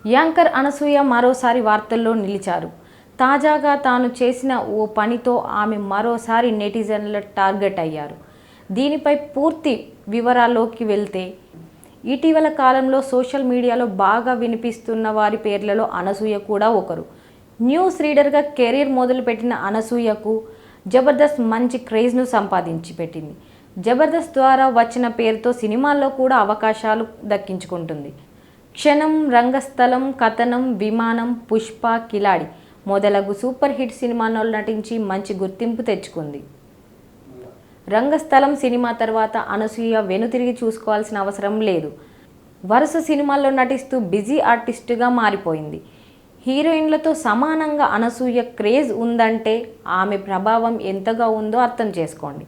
Anchor Anasuya మరోసారి వార్తల్లో నిలిచారు. తాజాగా తాను చేసిన ఓ పనితో ఆమె మరోసారి నెటిజన్ల టార్గెట్ అయ్యారు. దీనిపై పూర్తి వివరాల్లోకి వెళ్తే, ఇటీవల కాలంలో సోషల్ మీడియాలో బాగా వినిపిస్తున్న వారి పేర్లలో అనసూయ కూడా ఒకరు. న్యూస్ రీడర్గా కెరీర్ మొదలుపెట్టిన అనసూయకు జబర్దస్త్ మంచి క్రేజ్ను సంపాదించి పెట్టింది. జబర్దస్త్ ద్వారా వచ్చిన పేరుతో సినిమాల్లో కూడా అవకాశాలు దక్కించుకుంటుంది. క్షణం, రంగస్థలం, కథనం, విమానం, పుష్ప, కిలాడి మొదలగు సూపర్ హిట్ సినిమాల్లో నటించి మంచి గుర్తింపు తెచ్చుకుంది. రంగస్థలం సినిమా తర్వాత అనసూయ వెనుతిరిగి చూసుకోవాల్సిన అవసరం లేదు. వరుస సినిమాల్లో నటిస్తూ బిజీ ఆర్టిస్టుగా మారిపోయింది. హీరోయిన్లతో సమానంగా అనసూయ క్రేజ్ ఉందంటే ఆమె ప్రభావం ఎంతగా ఉందో అర్థం చేసుకోండి.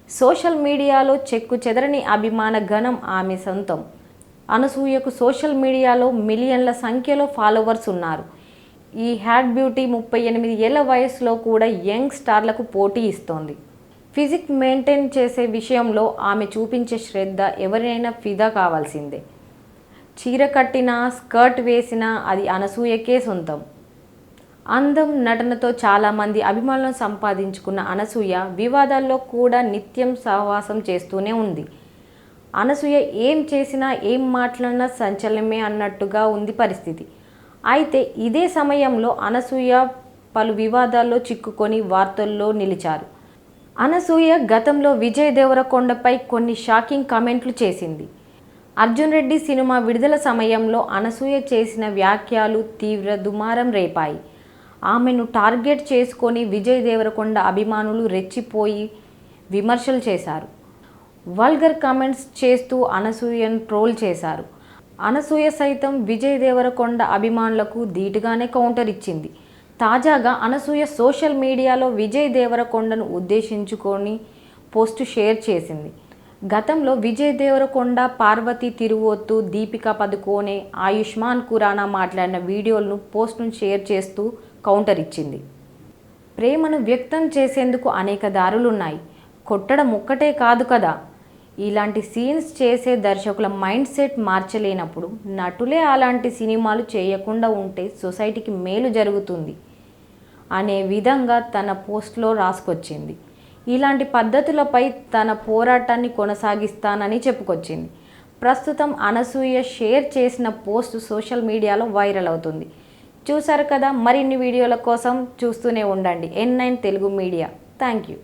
సోషల్ మీడియాలో చెక్కు చెదరని అభిమాన గణం ఆమె సొంతం. అనసూయకు సోషల్ మీడియాలో మిలియన్ల సంఖ్యలో ఫాలోవర్స్ ఉన్నారు. ఈ హ్యాడ్ బ్యూటీ 38 ఏళ్ల వయసులో కూడా యంగ్ స్టార్లకు పోటీ ఇస్తోంది. ఫిజిక్ మెయింటైన్ చేసే విషయంలో ఆమె చూపించే శ్రద్ధ ఎవరైనా ఫిదా కావాల్సిందే. చీర కట్టినా, స్కర్ట్ వేసినా అది అనసూయకే సొంతం. అందం, నటనతో చాలామంది అభిమానులను సంపాదించుకున్న అనసూయ వివాదాల్లో కూడా నిత్యం సహవాసం చేస్తూనే ఉంది. అనసూయ ఏం చేసినా, ఏం మాట్లాడినా సంచలనమే అన్నట్టుగా ఉంది పరిస్థితి. అయితే ఇదే సమయంలో అనసూయ పలు వివాదాల్లో చిక్కుకొని వార్తల్లో నిలిచారు. అనసూయ గతంలో విజయ్ దేవరకొండపై కొన్ని షాకింగ్ కామెంట్లు చేసింది. అర్జున్ రెడ్డి సినిమా విడుదల సమయంలో అనసూయ చేసిన వ్యాఖ్యలు తీవ్ర దుమారం రేపాయి. ఆమెను టార్గెట్ చేసుకొని విజయ్ దేవరకొండ అభిమానులు రెచ్చిపోయి విమర్శలు చేశారు. వల్గర్ కామెంట్స్ చేస్తూ అనసూయను ట్రోల్ చేశారు. అనసూయ సైతం విజయ్ దేవరకొండ అభిమానులకు ధీటుగానే కౌంటర్ ఇచ్చింది. తాజాగా అనసూయ సోషల్ మీడియాలో విజయ్ దేవరకొండను ఉద్దేశించుకొని పోస్టు షేర్ చేసింది. గతంలో విజయ్ దేవరకొండ, పార్వతి తిరువోత్తు, దీపికా పదుకోనే, ఆయుష్మాన్ ఖురానా మాట్లాడిన వీడియోలను పోస్టును షేర్ చేస్తూ కౌంటర్ ఇచ్చింది. ప్రేమను వ్యక్తం చేసేందుకు అనేక దారులున్నాయి. కొట్టడం ఒక్కటే కాదు కదా. ఇలాంటి సీన్స్ చేసే దర్శకుల మైండ్ సెట్ మార్చలేనప్పుడు నటులే అలాంటి సినిమాలు చేయకుండా ఉంటే సొసైటీకి మేలు జరుగుతుంది అనే విధంగా తన పోస్ట్లో రాసుకొచ్చింది. ఇలాంటి పద్ధతులపై తన పోరాటాన్ని కొనసాగిస్తానని చెప్పుకొచ్చింది. ప్రస్తుతం అనసూయ షేర్ చేసిన పోస్ట్ సోషల్ మీడియాలో వైరల్ అవుతుంది. చూసారు కదా. మరిన్ని వీడియోల కోసం చూస్తూనే ఉండండి N9 Telugu media. Thank you.